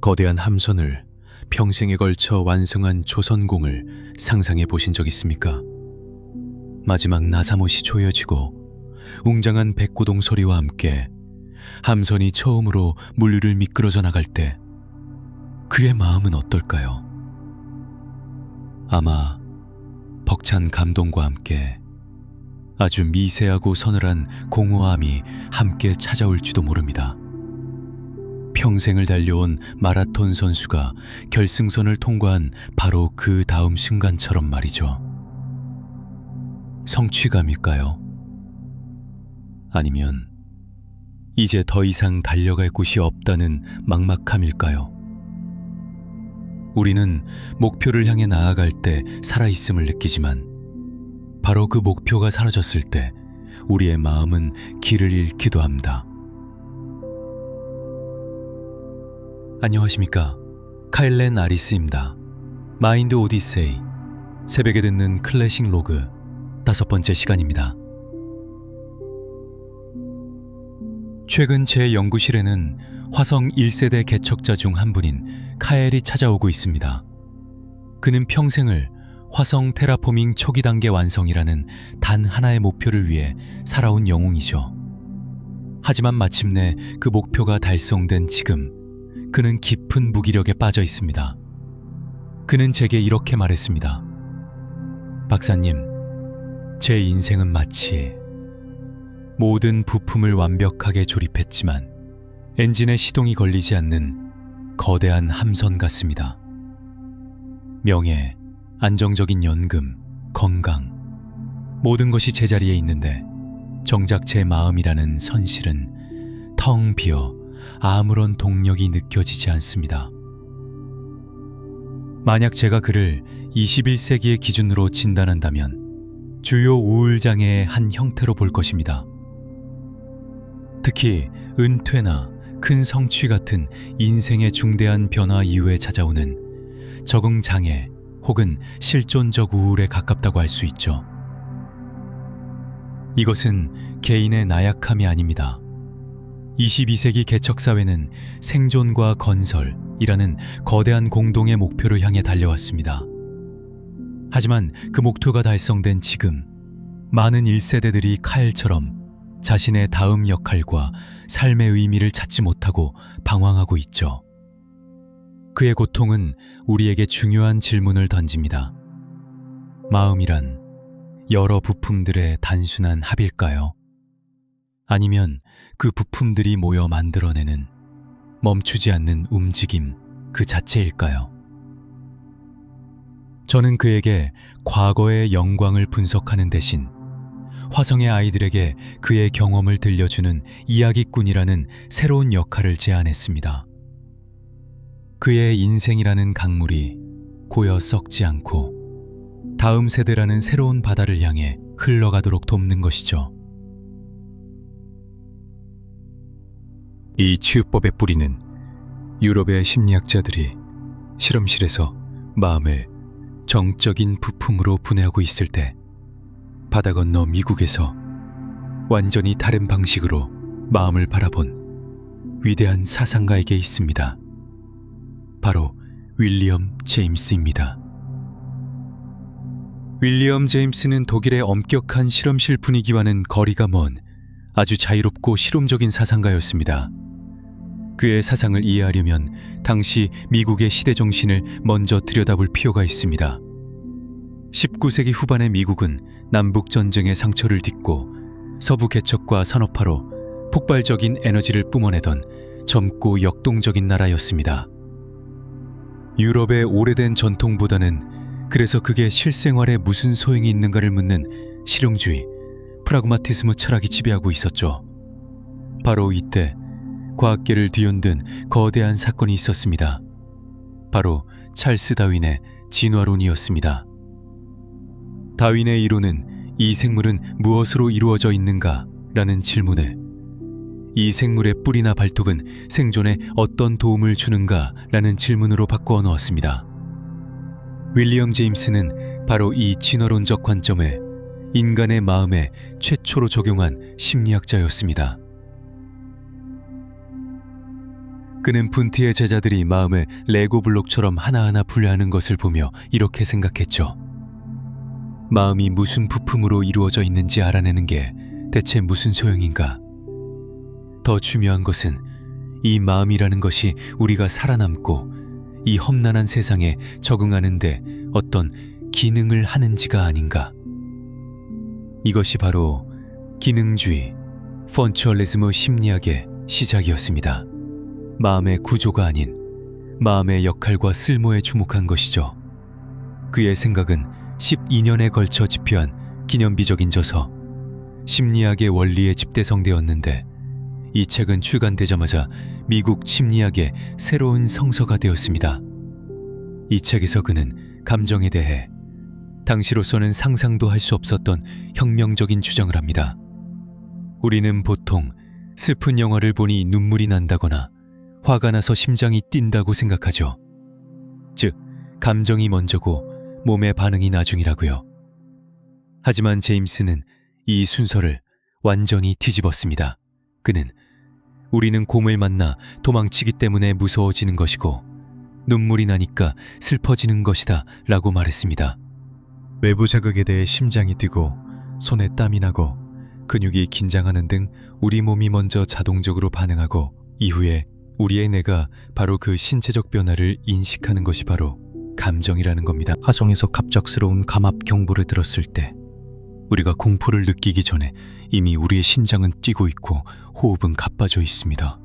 거대한 함선을 평생에 걸쳐 완성한 조선공을 상상해 보신 적 있습니까? 마지막 나사못이 조여지고 웅장한 백고동 소리와 함께 함선이 처음으로 물류를 미끄러져 나갈 때 그의 마음은 어떨까요? 아마 벅찬 감동과 함께 아주 미세하고 서늘한 공허함이 함께 찾아올지도 모릅니다. 평생을 달려온 마라톤 선수가 결승선을 통과한 바로 그 다음 순간처럼 말이죠. 성취감일까요? 아니면 이제 더 이상 달려갈 곳이 없다는 막막함일까요? 우리는 목표를 향해 나아갈 때 살아있음을 느끼지만 바로 그 목표가 사라졌을 때 우리의 마음은 길을 잃기도 합니다. 안녕하십니까? 카일렌 아리스입니다. 마인드 오디세이, 새벽에 듣는 클래식 로그 5번째 시간입니다. 최근 제 연구실에는 화성 1세대 개척자 중 한 분인 카엘이 찾아오고 있습니다. 그는 평생을 화성 테라포밍 초기 단계 완성이라는 단 하나의 목표를 위해 살아온 영웅이죠. 하지만 마침내 그 목표가 달성된 지금 그는 깊은 무기력에 빠져 있습니다. 그는 제게 이렇게 말했습니다. 박사님, 제 인생은 마치 모든 부품을 완벽하게 조립했지만 엔진에 시동이 걸리지 않는 거대한 함선 같습니다. 명예, 안정적인 연금, 건강, 모든 것이 제자리에 있는데 정작 제 마음이라는 선실은 텅 비어 아무런 동력이 느껴지지 않습니다. 만약 제가 그를 21세기의 기준으로 진단한다면 주요 우울장애의 한 형태로 볼 것입니다. 특히 은퇴나 큰 성취 같은 인생의 중대한 변화 이후에 찾아오는 적응장애 혹은 실존적 우울에 가깝다고 할 수 있죠. 이것은 개인의 나약함이 아닙니다. 22세기 개척사회는 생존과 건설이라는 거대한 공동의 목표를 향해 달려왔습니다. 하지만 그 목표가 달성된 지금, 많은 1세대들이 카엘처럼 자신의 다음 역할과 삶의 의미를 찾지 못하고 방황하고 있죠. 그의 고통은 우리에게 중요한 질문을 던집니다. 마음이란 여러 부품들의 단순한 합일까요? 아니면 그 부품들이 모여 만들어내는 멈추지 않는 움직임 그 자체일까요? 저는 그에게 과거의 영광을 분석하는 대신 화성의 아이들에게 그의 경험을 들려주는 이야기꾼이라는 새로운 역할을 제안했습니다. 그의 인생이라는 강물이 고여 썩지 않고 다음 세대라는 새로운 바다를 향해 흘러가도록 돕는 것이죠. 이 치유법의 뿌리는 유럽의 심리학자들이 실험실에서 마음을 정적인 부품으로 분해하고 있을 때 바다 건너 미국에서 완전히 다른 방식으로 마음을 바라본 위대한 사상가에게 있습니다. 바로 윌리엄 제임스입니다. 윌리엄 제임스는 독일의 엄격한 실험실 분위기와는 거리가 먼 아주 자유롭고 실험적인 사상가였습니다. 그의 사상을 이해하려면 당시 미국의 시대 정신을 먼저 들여다볼 필요가 있습니다. 19세기 후반의 미국은 남북전쟁의 상처를 딛고 서부 개척과 산업화로 폭발적인 에너지를 뿜어내던 젊고 역동적인 나라였습니다. 유럽의 오래된 전통보다는 그래서 그게 실생활에 무슨 소용이 있는가를 묻는 실용주의, 프라그마티스무 철학이 지배하고 있었죠. 바로 이때 과학계를 뒤흔든 거대한 사건이 있었습니다. 바로 찰스 다윈의 진화론이었습니다. 다윈의 이론은 이 생물은 무엇으로 이루어져 있는가? 라는 질문에 이 생물의 뿌리나 발톱은 생존에 어떤 도움을 주는가? 라는 질문으로 바꾸어 놓았습니다. 윌리엄 제임스는 바로 이 진화론적 관점에 인간의 마음에 최초로 적용한 심리학자였습니다. 그는 분트의 제자들이 마음을 레고 블록처럼 하나하나 분리하는 것을 보며 이렇게 생각했죠. 마음이 무슨 부품으로 이루어져 있는지 알아내는 게 대체 무슨 소용인가? 더 중요한 것은 이 마음이라는 것이 우리가 살아남고 이 험난한 세상에 적응하는데 어떤 기능을 하는지가 아닌가? 이것이 바로 기능주의, 펀츄얼리즘의 심리학의 시작이었습니다. 마음의 구조가 아닌 마음의 역할과 쓸모에 주목한 것이죠. 그의 생각은 12년에 걸쳐 집필한 기념비적인 저서 심리학의 원리에 집대성되었는데 이 책은 출간되자마자 미국 심리학의 새로운 성서가 되었습니다. 이 책에서 그는 감정에 대해 당시로서는 상상도 할 수 없었던 혁명적인 주장을 합니다. 우리는 보통 슬픈 영화를 보니 눈물이 난다거나 화가 나서 심장이 뛴다고 생각하죠. 즉, 감정이 먼저고 몸의 반응이 나중이라고요. 하지만 제임스는 이 순서를 완전히 뒤집었습니다. 그는 우리는 곰을 만나 도망치기 때문에 무서워지는 것이고 눈물이 나니까 슬퍼지는 것이다 라고 말했습니다. 외부 자극에 대해 심장이 뛰고 손에 땀이 나고 근육이 긴장하는 등 우리 몸이 먼저 자동적으로 반응하고 이후에 우리의 뇌가 바로 그 신체적 변화를 인식하는 것이 바로 감정이라는 겁니다. 화성에서 갑작스러운 감압 경보를 들었을 때 우리가 공포를 느끼기 전에 이미 우리의 심장은 뛰고 있고 호흡은 가빠져 있습니다.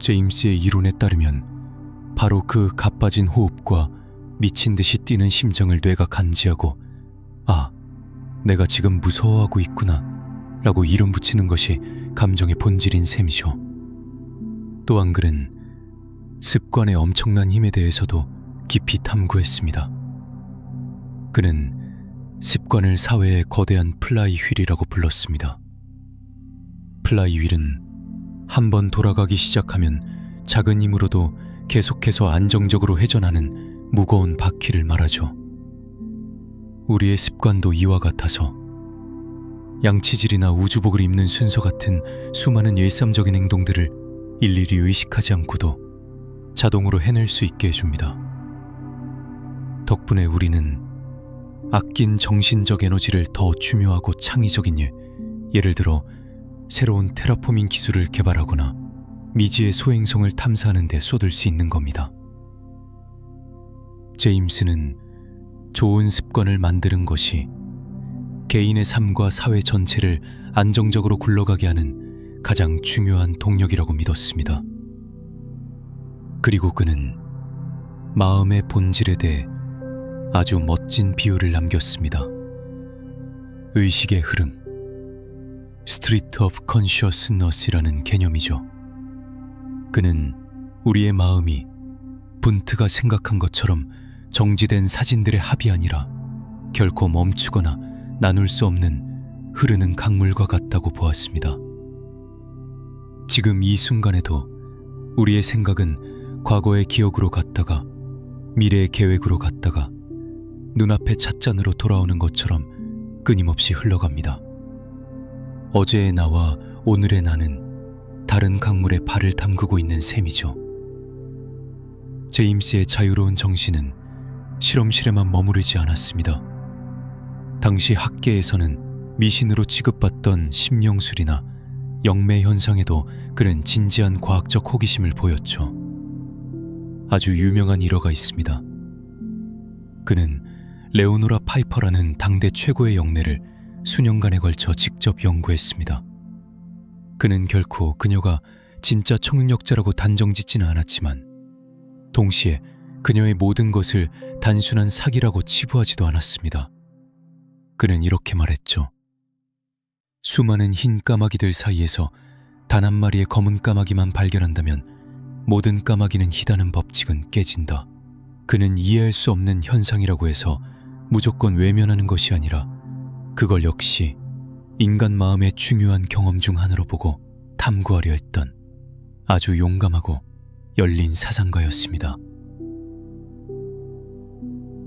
제임스의 이론에 따르면 바로 그 가빠진 호흡과 미친 듯이 뛰는 심장을 뇌가 감지하고 아, 내가 지금 무서워하고 있구나 라고 이름 붙이는 것이 감정의 본질인 셈이죠. 또한 그는 습관의 엄청난 힘에 대해서도 깊이 탐구했습니다. 그는 습관을 사회의 거대한 플라이 휠이라고 불렀습니다. 플라이 휠은 한번 돌아가기 시작하면 작은 힘으로도 계속해서 안정적으로 회전하는 무거운 바퀴를 말하죠. 우리의 습관도 이와 같아서 양치질이나 우주복을 입는 순서 같은 수많은 일상적인 행동들을 일일이 의식하지 않고도 자동으로 해낼 수 있게 해줍니다. 덕분에 우리는 아낀 정신적 에너지를 더 중요하고 창의적인 일, 예를 들어 새로운 테라포밍 기술을 개발하거나 미지의 소행성을 탐사하는 데 쏟을 수 있는 겁니다. 제임스는 좋은 습관을 만드는 것이 개인의 삶과 사회 전체를 안정적으로 굴러가게 하는 가장 중요한 동력이라고 믿었습니다. 그리고 그는 마음의 본질에 대해 아주 멋진 비유를 남겼습니다. 의식의 흐름, 스트리트 오브 컨셔스너스라는 개념이죠. 그는 우리의 마음이 분트가 생각한 것처럼 정지된 사진들의 합이 아니라 결코 멈추거나 나눌 수 없는 흐르는 강물과 같다고 보았습니다. 지금 이 순간에도 우리의 생각은 과거의 기억으로 갔다가 미래의 계획으로 갔다가 눈앞의 찻잔으로 돌아오는 것처럼 끊임없이 흘러갑니다. 어제의 나와 오늘의 나는 다른 강물에 발을 담그고 있는 셈이죠. 제임스의 자유로운 정신은 실험실에만 머무르지 않았습니다. 당시 학계에서는 미신으로 취급받던 심령술이나 영매 현상에도 그는 진지한 과학적 호기심을 보였죠. 아주 유명한 일화가 있습니다. 그는 레오노라 파이퍼라는 당대 최고의 영매를 수년간에 걸쳐 직접 연구했습니다. 그는 결코 그녀가 진짜 초능력자라고 단정짓지는 않았지만 동시에 그녀의 모든 것을 단순한 사기라고 치부하지도 않았습니다. 그는 이렇게 말했죠. 수많은 흰 까마귀들 사이에서 단 한 마리의 검은 까마귀만 발견한다면 모든 까마귀는 희다는 법칙은 깨진다. 그는 이해할 수 없는 현상이라고 해서 무조건 외면하는 것이 아니라 그걸 역시 인간 마음의 중요한 경험 중 하나로 보고 탐구하려 했던 아주 용감하고 열린 사상가였습니다.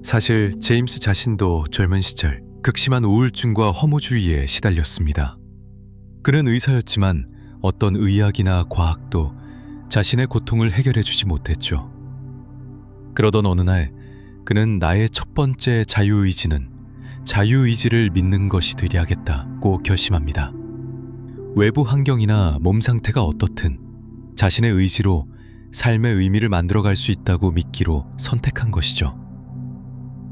사실 제임스 자신도 젊은 시절 극심한 우울증과 허무주의에 시달렸습니다. 그는 의사였지만 어떤 의학이나 과학도 자신의 고통을 해결해 주지 못했죠. 그러던 어느 날 그는 나의 첫 번째 자유의지는 자유의지를 믿는 것이 되려야겠다고 결심합니다. 외부 환경이나 몸 상태가 어떻든 자신의 의지로 삶의 의미를 만들어갈 수 있다고 믿기로 선택한 것이죠.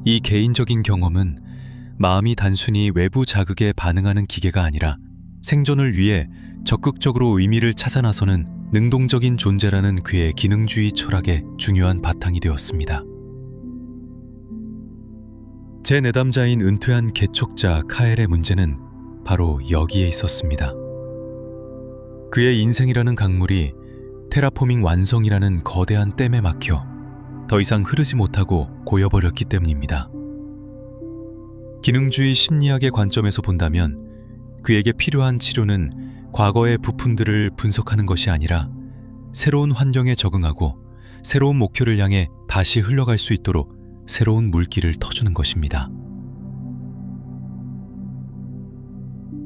이 개인적인 경험은 마음이 단순히 외부 자극에 반응하는 기계가 아니라 생존을 위해 적극적으로 의미를 찾아 나서는 능동적인 존재라는 그의 기능주의 철학의 중요한 바탕이 되었습니다. 제 내담자인 은퇴한 개척자 카엘의 문제는 바로 여기에 있었습니다. 그의 인생이라는 강물이 테라포밍 완성이라는 거대한 댐에 막혀 더 이상 흐르지 못하고 고여버렸기 때문입니다. 기능주의 심리학의 관점에서 본다면 그에게 필요한 치료는 과거의 부품들을 분석하는 것이 아니라 새로운 환경에 적응하고 새로운 목표를 향해 다시 흘러갈 수 있도록 새로운 물길을 터주는 것입니다.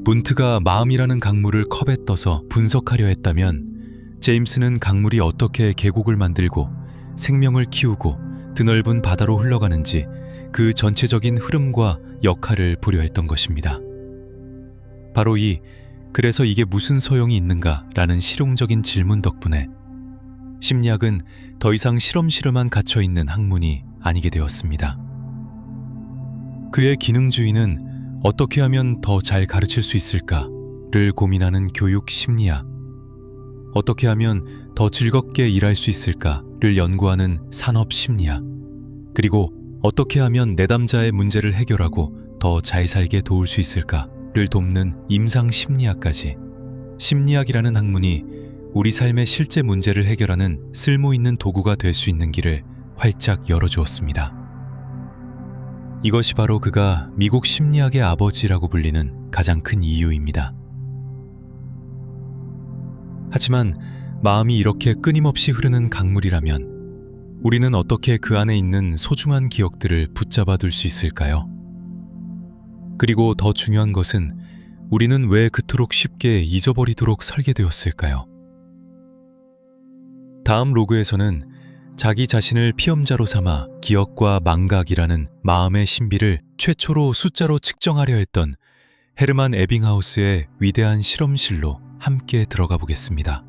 문트가 마음이라는 강물을 컵에 떠서 분석하려 했다면 제임스는 강물이 어떻게 계곡을 만들고 생명을 키우고 드넓은 바다로 흘러가는지 그 전체적인 흐름과 역할을 보려했던 것입니다. 바로 그래서 이게 무슨 소용이 있는가 라는 실용적인 질문 덕분에 심리학은 더 이상 실험실에만 갇혀있는 학문이 아니게 되었습니다. 그의 기능주의는 어떻게 하면 더 잘 가르칠 수 있을까를 고민하는 교육 심리학, 어떻게 하면 더 즐겁게 일할 수 있을까를 연구하는 산업 심리학, 그리고 어떻게 하면 내담자의 문제를 해결하고 더 잘 살게 도울 수 있을까를 돕는 임상 심리학까지 심리학이라는 학문이 우리 삶의 실제 문제를 해결하는 쓸모있는 도구가 될 수 있는 길을 활짝 열어주었습니다. 이것이 바로 그가 미국 심리학의 아버지라고 불리는 가장 큰 이유입니다. 하지만 마음이 이렇게 끊임없이 흐르는 강물이라면 우리는 어떻게 그 안에 있는 소중한 기억들을 붙잡아 둘 수 있을까요? 그리고 더 중요한 것은 우리는 왜 그토록 쉽게 잊어버리도록 설계되었을까요? 다음 로그에서는 자기 자신을 피험자로 삼아 기억과 망각이라는 마음의 신비를 최초로 숫자로 측정하려 했던 헤르만 에빙하우스의 위대한 실험실로 함께 들어가 보겠습니다.